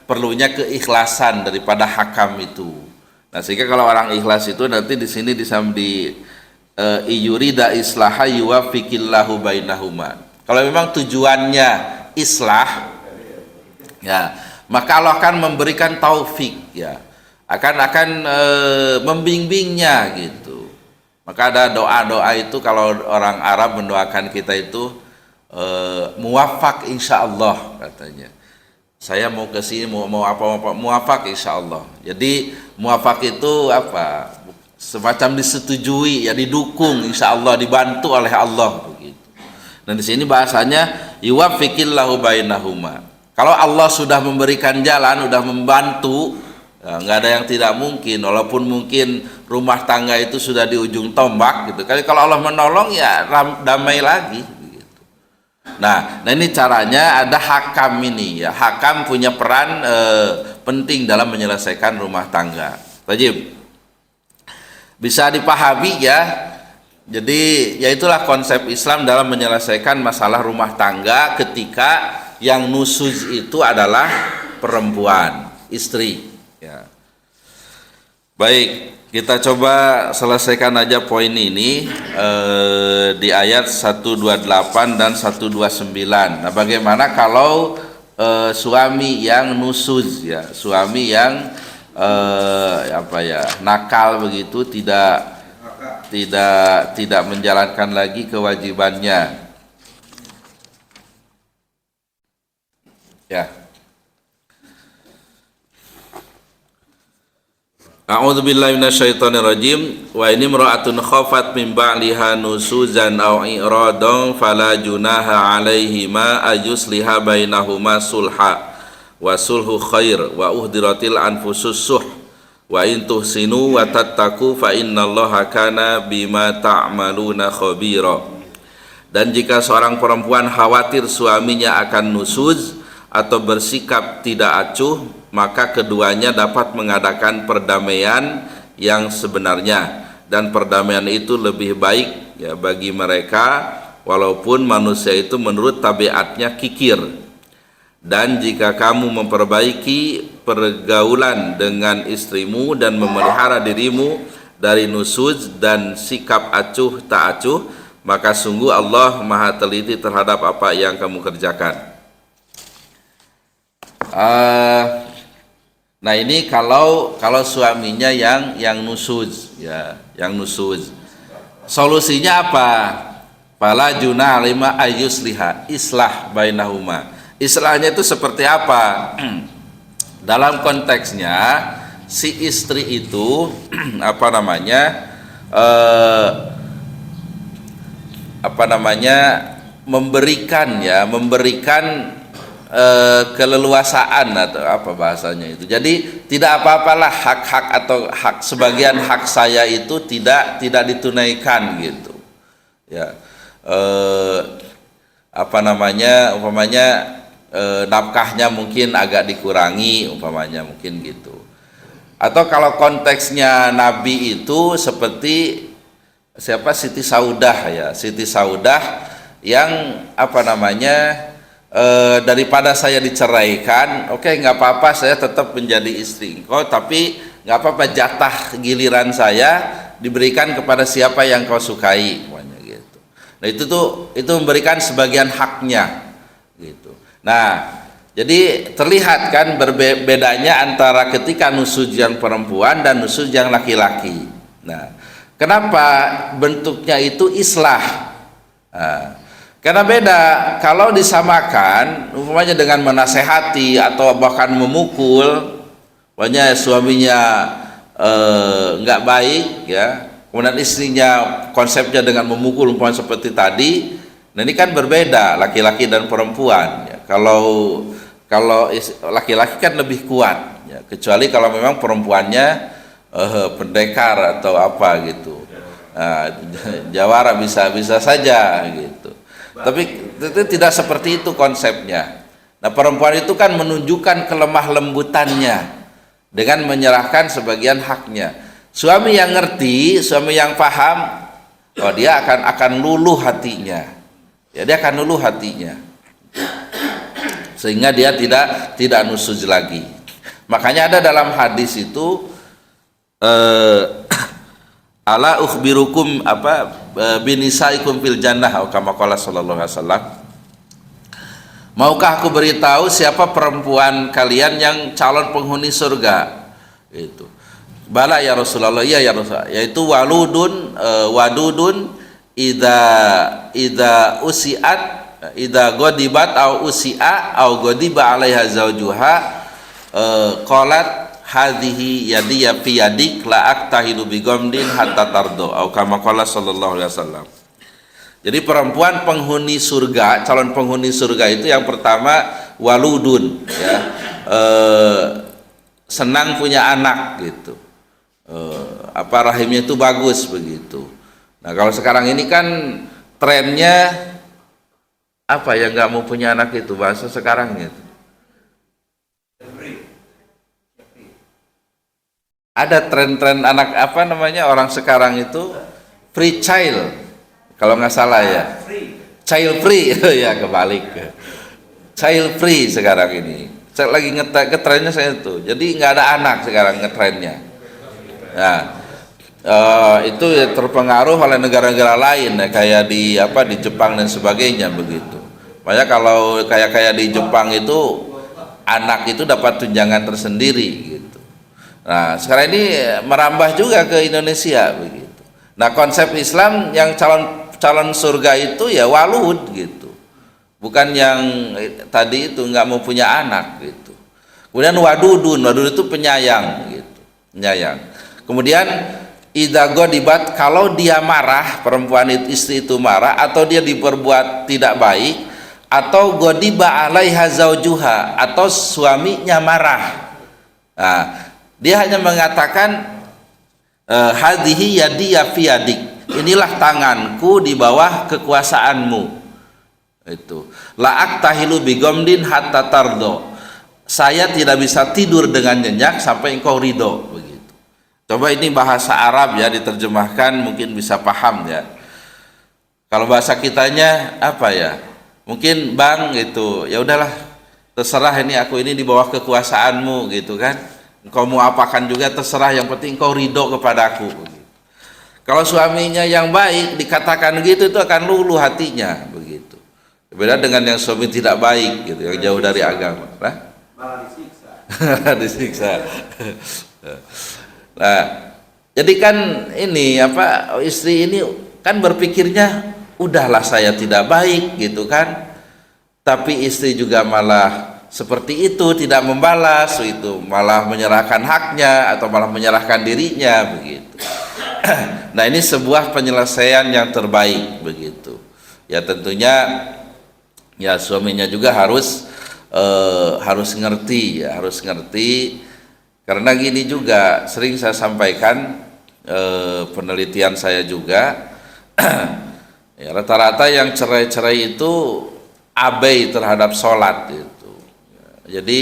perlunya keikhlasan daripada hakam itu. Nah sehingga kalau orang ikhlas itu nanti di sini yurida islaha yuwaffiqillahu bainahuma. Kalau memang tujuannya islah, ya maka Allah akan memberikan taufik, ya akan membimbingnya gitu. Maka ada doa-doa itu kalau orang Arab mendoakan kita itu muwafaq insyaallah katanya. Saya mau ke sini mau apa muwafaq insyaallah. Jadi muwafaq itu semacam disetujui ya, didukung insyaallah, dibantu oleh Allah begitu. Dan di sini bahasanya yuwaffiqillahu bainahuma. Kalau Allah sudah memberikan jalan, sudah membantu, ya, nggak ada yang tidak mungkin, walaupun mungkin rumah tangga itu sudah di ujung tombak gitu. Kalau Allah menolong ya damai lagi gitu. Nah ini caranya ada hakam ini ya. Hakam punya peran penting dalam menyelesaikan rumah tangga. Wajib bisa dipahami ya. Jadi ya itulah konsep Islam dalam menyelesaikan masalah rumah tangga ketika yang nusuz itu adalah perempuan, istri ya. Baik, Kita coba selesaikan aja poin ini di ayat 128 dan 129. Nah, bagaimana kalau suami yang nusuz ya, suami yang nakal begitu, tidak menjalankan lagi kewajibannya. Ya. A'udzubillahi minasyaitonirrajim. Wa in imra'atun khafat min ba'liha nusuzan aw i'radan fala junaha 'alaihima ayusliha bainahuma sulha wa sulhu khair wa uhdiratil anfusus suh wa in tuhsinu wa tattaqu fa innallaha kana bima ta'maluna khabira. Dan jika seorang perempuan khawatir suaminya akan nusuz atau bersikap tidak acuh, maka keduanya dapat mengadakan perdamaian yang sebenarnya, dan perdamaian itu lebih baik ya bagi mereka walaupun manusia itu menurut tabiatnya kikir. Dan jika kamu memperbaiki pergaulan dengan istrimu dan memelihara dirimu dari nusuz dan sikap acuh tak acuh, maka sungguh Allah Maha teliti terhadap apa yang kamu kerjakan. Nah ini kalau suaminya yang nusuz ya, yang nusuz. Solusinya apa? Fala junah lima ayusliha, islah bainahuma. Islahnya itu seperti apa? Dalam konteksnya si istri itu memberikan keleluasaan atau apa bahasanya itu. Jadi tidak apa-apalah hak-hak atau sebagian hak saya itu tidak ditunaikan gitu. Ya. Nafkahnya mungkin agak dikurangi umpamanya, mungkin gitu. Atau kalau konteksnya Nabi itu seperti Siti Saudah ya, Siti Saudah yang daripada saya diceraikan, oke, nggak apa-apa, saya tetap menjadi istri engkau, tapi nggak apa-apa, jatah giliran saya diberikan kepada siapa yang kau sukai, gitu. Nah itu memberikan sebagian haknya, gitu. Nah jadi terlihat kan bedanya antara ketika nusuz yang perempuan dan nusuz yang laki-laki. Nah, kenapa bentuknya itu islah? Karena beda kalau disamakan umpamanya dengan menasehati atau bahkan memukul, umpamanya suaminya nggak baik ya, kemudian istrinya konsepnya dengan memukul umpamanya seperti tadi. Nah ini kan berbeda laki-laki dan perempuan ya. Kalau laki-laki kan lebih kuat ya, kecuali kalau memang perempuannya pendekar atau apa gitu. Nah, jawara bisa saja gitu. Tapi itu tidak seperti itu konsepnya. Nah perempuan itu kan menunjukkan kelemah lembutannya dengan menyerahkan sebagian haknya. Suami yang ngerti, suami yang paham, dia akan luluh hatinya. Ya, dia akan luluh hatinya, sehingga dia tidak nusuz lagi. Makanya ada dalam hadis itu ala ukhbirukum binisaikum fil jannah, atau kama qala sallallahu alaihi wasallam. Maukah aku beritahu siapa perempuan kalian yang calon penghuni surga? Itu. Bala ya Rasulullah, iya ya Rasulullah, yaitu wadudun idza usiat idza godibat au usia au godiba alaiha zaujuha qalat hadhihi yadiya fi yadik la aktahidu bi gomdin hatta tardo, au kama qala sallallahu alaihi wasallam. Jadi perempuan penghuni surga, calon penghuni surga itu yang pertama waludun ya, senang punya anak gitu, rahimnya itu bagus begitu. Nah kalau sekarang ini kan trennya apa yang nggak mau punya anak itu, bahasa sekarang gitu. Ada tren-tren anak orang sekarang itu free child kalau nggak salah ya, child free ya, kebalik, child free sekarang ini. Saya lagi ngetrennya saya itu, jadi nggak ada anak sekarang ngetrennya. Nah itu ya terpengaruh oleh negara-negara lain ya, kayak di Jepang dan sebagainya begitu. Makanya kalau kayak di Jepang itu anak itu dapat tunjangan tersendiri gitu. Nah, sekarang ini merambah juga ke Indonesia begitu. Nah, konsep Islam yang calon surga itu ya walud gitu. Bukan yang tadi itu nggak mau punya anak gitu. Kemudian wadudun itu penyayang gitu. Penyayang. Kemudian idza ghadibat, kalau dia marah, perempuan istri itu marah atau dia diperbuat tidak baik, atau ghadiba alaiha zaujuha, atau suaminya marah. Nah, dia hanya mengatakan hadhihi yadi ya fi yadik, inilah tanganku di bawah kekuasaanmu. Itu la aktahilu bigomdin hatta tardo, saya tidak bisa tidur dengan nyenyak sampai engkau ridho. Begitu. Coba ini bahasa Arab ya, diterjemahkan mungkin bisa paham ya. Kalau bahasa kitanya apa ya? Mungkin bang gitu, ya udahlah terserah, ini aku ini di bawah kekuasaanmu gitu kan. Engkau mau apakan juga terserah, yang penting engkau ridho kepadaku. Begitu. Kalau suaminya yang baik dikatakan gitu, itu akan luluh hatinya begitu. Beda dengan yang suami tidak baik gitu, yang jauh dari agama. Malah disiksa. Disiksa. Nah, jadi kan ini istri ini kan berpikirnya udahlah saya tidak baik gitu kan, tapi istri juga malah seperti itu, tidak membalas itu, malah menyerahkan haknya atau malah menyerahkan dirinya begitu. Nah, ini sebuah penyelesaian yang terbaik begitu. Ya tentunya ya suaminya juga harus ngerti ya, harus ngerti. Karena gini juga sering saya sampaikan, penelitian saya juga ya, rata-rata yang cerai-cerai itu abai terhadap sholat gitu. Jadi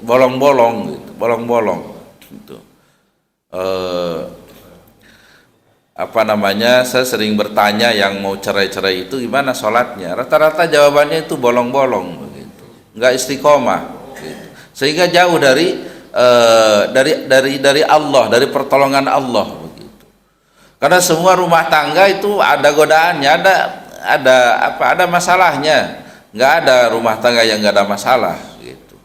bolong-bolong gitu, bolong-bolong gitu. Saya sering bertanya yang mau cerai-cerai itu gimana sholatnya, rata-rata jawabannya itu bolong-bolong begitu, nggak istiqomah gitu. Sehingga jauh dari Allah, dari pertolongan Allah begitu. Karena semua rumah tangga itu ada godaannya, ada masalahnya. Nggak ada rumah tangga yang nggak ada masalah gitu.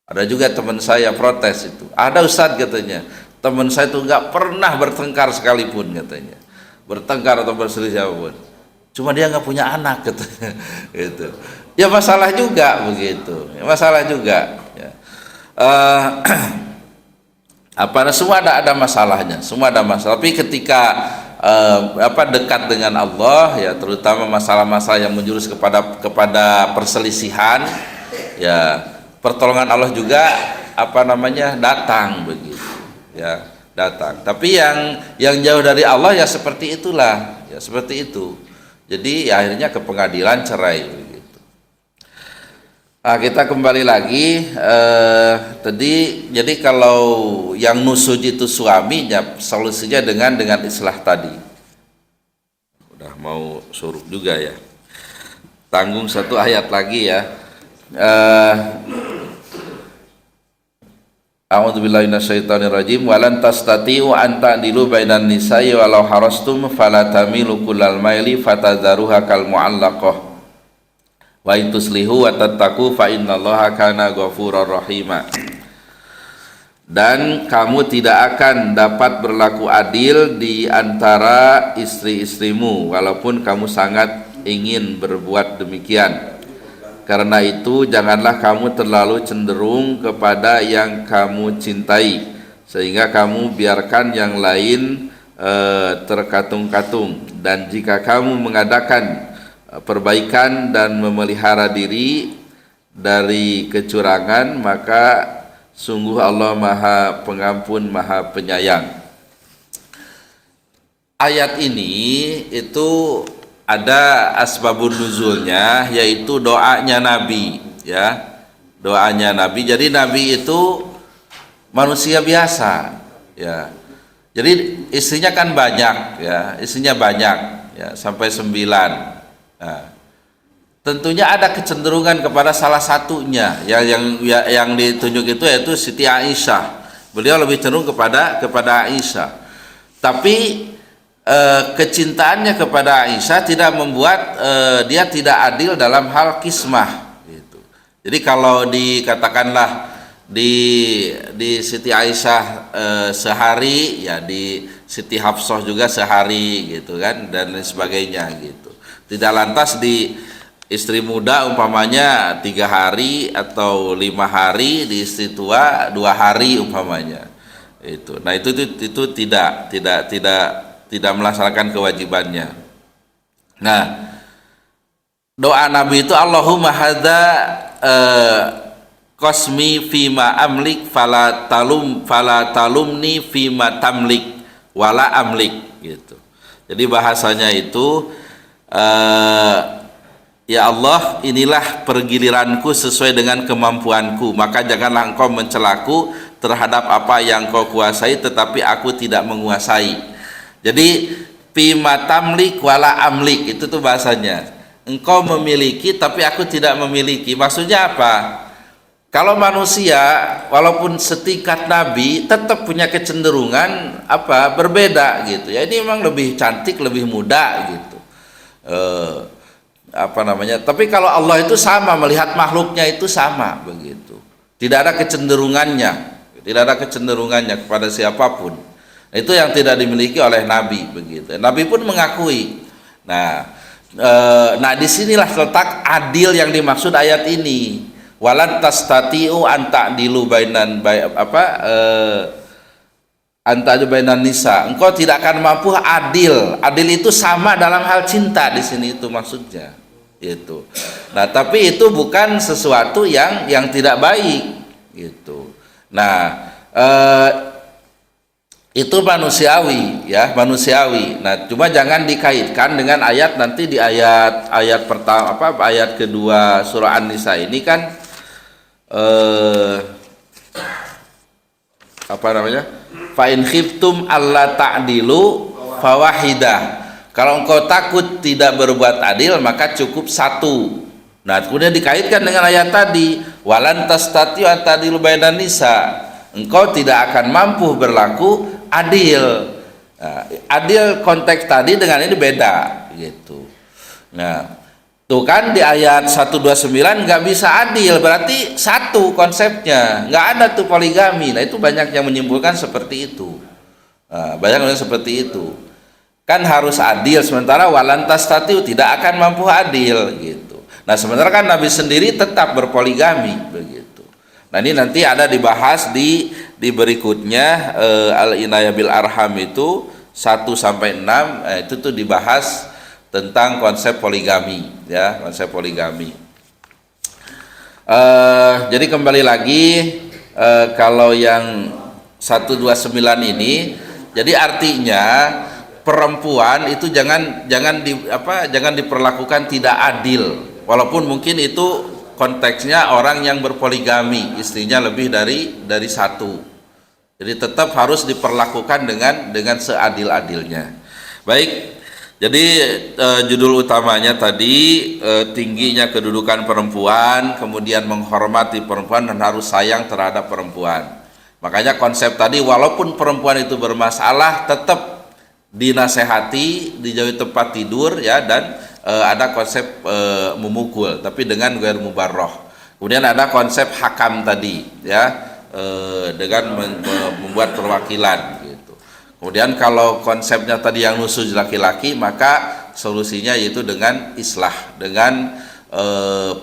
Ada juga teman saya protes itu, ada ustadz katanya, teman saya itu nggak pernah bertengkar sekalipun katanya, bertengkar atau berselisih apapun, cuma dia nggak punya anak katanya gitu. Ya masalah juga begitu, ya, masalah juga ya. Semua ada masalahnya, semua ada masalah. Tapi ketika dekat dengan Allah ya, terutama masalah-masalah yang menjurus kepada perselisihan ya, pertolongan Allah juga datang begitu ya, datang. Tapi yang jauh dari Allah ya seperti itulah ya, seperti itu. Jadi ya, akhirnya ke pengadilan cerai begitu. Nah, kita kembali lagi tadi. Jadi kalau yang nusuj itu suaminya, solusinya dengan islah tadi. Udah mau suruh juga ya, tanggung satu ayat lagi ya. A'udzubillahi minasyaitonirrajim. Walan tastati'u an ta'dilu bainan nisa'i walau harastum fala tamilu kullal maili fatadzaruha kal mu'allaqah wa intuslihu wa tattaqu fa innallaha kana ghafurur rahima. Dan kamu tidak akan dapat berlaku adil di antara istri-istrimu walaupun kamu sangat ingin berbuat demikian. Karena itu janganlah kamu terlalu cenderung kepada yang kamu cintai sehingga kamu biarkan yang lain terkatung-katung. Dan jika kamu mengadakan perbaikan dan memelihara diri dari kecurangan, maka sungguh Allah Maha Pengampun, Maha Penyayang. Ayat ini itu ada asbabun nuzulnya, yaitu doanya Nabi ya, doanya Nabi. Jadi Nabi itu manusia biasa ya. Jadi istrinya kan banyak ya, istrinya banyak ya, sampai 9. Nah, tentunya ada kecenderungan kepada salah satunya yang ditunjuk itu yaitu Siti Aisyah. Beliau lebih cenderung kepada Aisyah. Tapi kecintaannya kepada Aisyah tidak membuat dia tidak adil dalam hal kismah gitu. Jadi kalau dikatakanlah di Siti Aisyah sehari, ya di Siti Hafsah juga sehari gitu kan, dan lain sebagainya gitu. Tidak lantas di istri muda umpamanya 3 hari atau 5 hari, di istri tua 2 hari umpamanya itu. Nah itu tidak melaksanakan kewajibannya. Nah, doa Nabi itu Allahumma hadza qasmi fima amlik fala talumni fima tamlik wala amlik gitu. Jadi bahasanya itu ya Allah, inilah pergiliranku sesuai dengan kemampuanku, maka janganlah engkau mencelaku terhadap apa yang kau kuasai tetapi aku tidak menguasai. Jadi fima tamlik wala amlik, itu tuh bahasanya. Engkau memiliki tapi aku tidak memiliki. Maksudnya apa? Kalau manusia walaupun setingkat Nabi tetap punya kecenderungan berbeda gitu. Ya ini memang lebih cantik, lebih muda gitu. Tapi kalau Allah itu sama, melihat makhluknya itu sama begitu. Tidak ada kecenderungannya, kepada siapapun. Itu yang tidak dimiliki oleh Nabi begitu. Nabi pun mengakui. Nah, disinilah letak adil yang dimaksud ayat ini. Walan tastati'u an ta'dilu bainan bainan nisa. Engkau tidak akan mampu adil. Adil itu sama dalam hal cinta, di sini itu maksudnya. Gitu. Nah, tapi itu bukan sesuatu yang tidak baik gitu. Nah, itu manusiawi ya, manusiawi. Nah, cuma jangan dikaitkan dengan ayat nanti di ayat pertama ayat kedua surah An-Nisa ini kan fa in khiftum alla ta'dilu fawahidah. Kalau engkau takut tidak berbuat adil maka cukup 1. Nah, kemudian dikaitkan dengan ayat tadi, walan tastati'u an ta'dilu bainan nisa. Engkau tidak akan mampu berlaku adil. Nah, adil konteks tadi dengan ini beda gitu. Nah, tuh kan di ayat 129 nggak bisa adil, berarti 1 konsepnya, nggak ada tuh poligami. Nah, itu banyak yang menyimpulkan seperti itu. Banyak yang seperti itu. Kan harus adil, sementara walantas tatiu tidak akan mampu adil gitu. Nah, sementara kan Nabi sendiri tetap berpoligami begitu. Nah, ini nanti ada dibahas di berikutnya al-inayah bil arham itu 1 sampai 6, itu tuh dibahas tentang konsep poligami ya, konsep poligami. Jadi kembali lagi kalau yang 129 ini, jadi artinya perempuan itu jangan diperlakukan tidak adil, walaupun mungkin itu konteksnya orang yang berpoligami, istrinya lebih dari 1. Jadi tetap harus diperlakukan dengan seadil-adilnya. Baik, jadi judul utamanya tadi tingginya kedudukan perempuan, kemudian menghormati perempuan dan harus sayang terhadap perempuan. Makanya konsep tadi, walaupun perempuan itu bermasalah tetap dinasehati, dijauhi tempat tidur ya, dan ada konsep memukul tapi dengan ghair mubarrah. Kemudian ada konsep hakam tadi ya, dengan membuat perwakilan gitu. Kemudian kalau konsepnya tadi yang nusuz laki-laki, maka solusinya yaitu dengan islah, dengan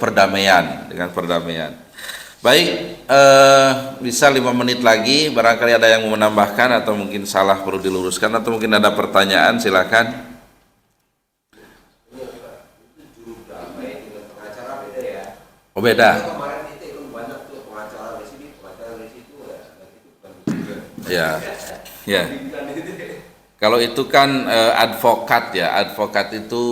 perdamaian, Baik, bisa 5 menit lagi, barangkali ada yang mau menambahkan atau mungkin salah perlu diluruskan atau mungkin ada pertanyaan, silakan. Oh, beda. Ya, ya. Kalau itu kan advokat ya, advokat itu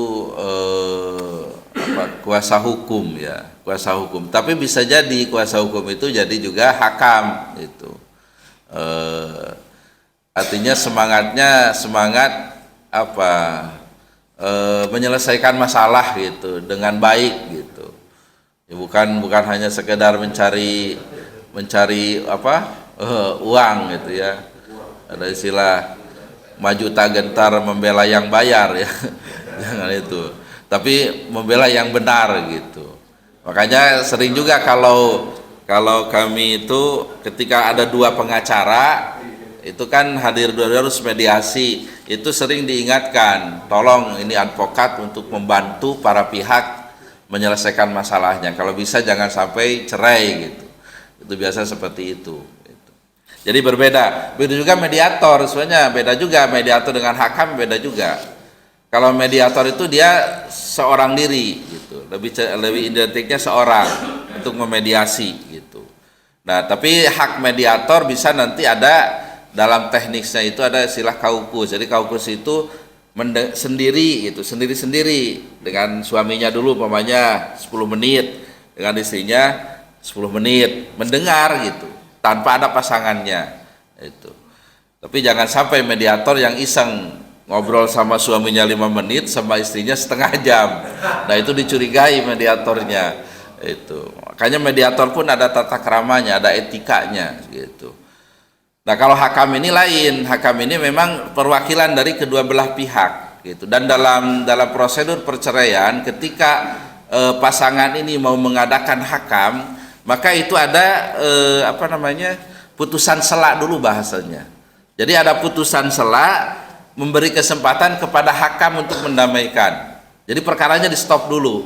kuasa hukum ya, kuasa hukum. Tapi bisa jadi kuasa hukum itu jadi juga hakam itu. Artinya semangat menyelesaikan masalah gitu dengan baik gitu. Ya, bukan hanya sekedar mencari uang gitu ya. Ada istilah maju tak gentar membela yang bayar ya. Jangan itu. Tapi membela yang benar gitu. Makanya sering juga kalau kami itu ketika ada dua pengacara itu kan hadir dua harus mediasi, itu sering diingatkan, tolong ini advokat untuk membantu para pihak menyelesaikan masalahnya. Kalau bisa jangan sampai cerai gitu. Itu biasa seperti itu. Jadi berbeda. Begitu juga mediator, sebenarnya beda juga mediator dengan hakam, beda juga. Kalau mediator itu dia seorang diri gitu, lebih identiknya seorang untuk memediasi gitu. Nah, tapi hak mediator bisa nanti ada dalam tekniknya itu ada istilah kaukus. Jadi kaukus itu sendiri gitu, sendiri-sendiri dengan suaminya dulu umpamanya 10 menit, dengan istrinya 10 menit mendengar gitu tanpa ada pasangannya itu. Tapi jangan sampai mediator yang iseng ngobrol sama suaminya 5 menit, sama istrinya setengah jam. Nah, itu dicurigai mediatornya itu. Makanya mediator pun ada tata keramanya, ada etikanya gitu. Nah, kalau hakam ini lain. Hakam ini memang perwakilan dari kedua belah pihak gitu. Dan dalam prosedur perceraian ketika pasangan ini mau mengadakan hakam, maka itu ada putusan sela dulu bahasanya. Jadi ada putusan sela memberi kesempatan kepada hakam untuk mendamaikan. Jadi perkaranya di stop dulu,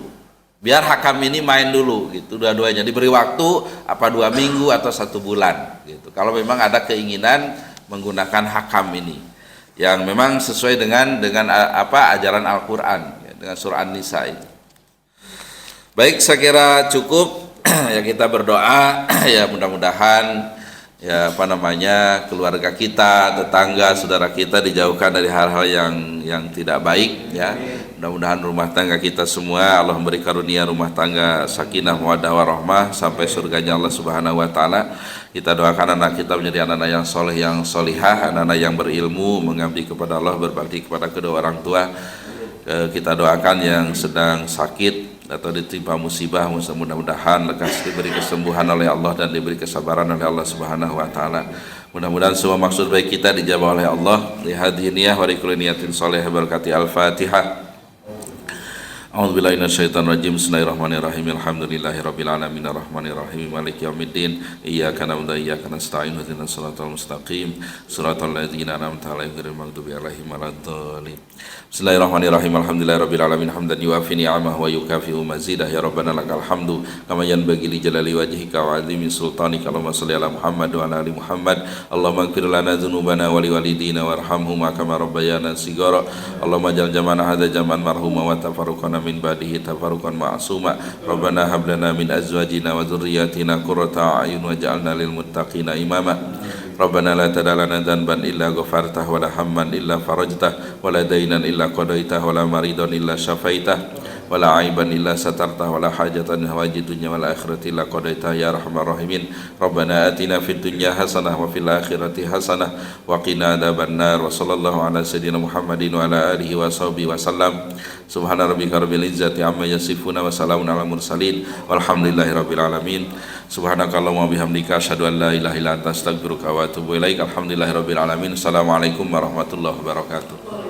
biar hakam ini main dulu gitu, dua-duanya diberi waktu 2 minggu atau 1 bulan gitu. Kalau memang ada keinginan menggunakan hakam ini yang memang sesuai dengan ajaran Al-Quran ya, dengan surah An-Nisa ini. Baik, saya kira cukup ya, kita berdoa ya mudah-mudahan ya keluarga kita, tetangga, saudara kita dijauhkan dari hal-hal yang tidak baik ya. Mudah-mudahan rumah tangga kita semua Allah memberi karunia rumah tangga sakinah mawaddah warahmah sampai surganya Allah Subhanahu wa taala. Kita doakan anak kita menjadi anak-anak yang soleh, yang solihah, anak-anak yang berilmu, mengabdi kepada Allah, berbakti kepada kedua orang tua. Kita doakan yang sedang sakit atau ditimpa musibah, mudah-mudahan lekas diberi kesembuhan oleh Allah dan diberi kesabaran oleh Allah Subhanahu wa taala. Mudah-mudahan semua maksud baik kita dijawab oleh Allah. Li hadhihi niyah wa likulli niyatin shalihah barakati Al-Fatihah. A'udzubillahi minasyaitonir rajim. Bismillahirrahmanirrahim. Alhamdulillahirabbil alamin arrahmanirrahim maliki yaumiddin. Iyyaka na'budu wa iyyaka nasta'in. Ihdinas siratal mustaqim. Siratal ladzina an'amta 'alaihim ghairil maghdubi 'alaihim waladdallin. Bismillahirrahmanirrahim. Alhamdulillahirabbil alamin hamdan yuwafi ni'amahu wa yukafi'u mazidah. Ya Rabbana lakal hamdu kama yanbaghi li jalali wajhika wa 'azimi sultanika. Allahumma shalli ala Muhammad wa ala ali Muhammad. Allahumma ighfir lana dzunubana wa liwalidina warhamhuma kama rabbayana shighara. Allahumma jal jamana hadza jaman marhuma wa tafarruqana min ba'dihi tafarruqan ma'suma. Rabbana hab lana min azwajina wa dhurriyyatina qurrata a'yun waj'alna lil muttaqina imama. Rabbana la tada' lana dhanban illa ghafartah wa la hamman illa farajtah wa la daynan illa qadaitah wa la maridan illa syafaitah wa la aiban illa satartah wa la hajatan hawaji dunya wal akhirati illa qadaitah ya arhamar rahimin. Rabbana atina fid dunya hasanah wa fil akhirati hasanah wa qina adzabannar. Wa sallallahu ala sayyidina Muhammadin wa ala alihi wa sahbihi wa sallam. Subhana rabbika rabbil izzati amma yasifuna wa salamun ala mursalin walhamdulillahi rabbil alamin. Subhanakallahumma bihamdika asyhadu an la ilaha illa anta astaghfiruka wa atubu ilaik. Alhamdulillahirabbil alamin. Assalamualaikum warahmatullahi wabarakatuh.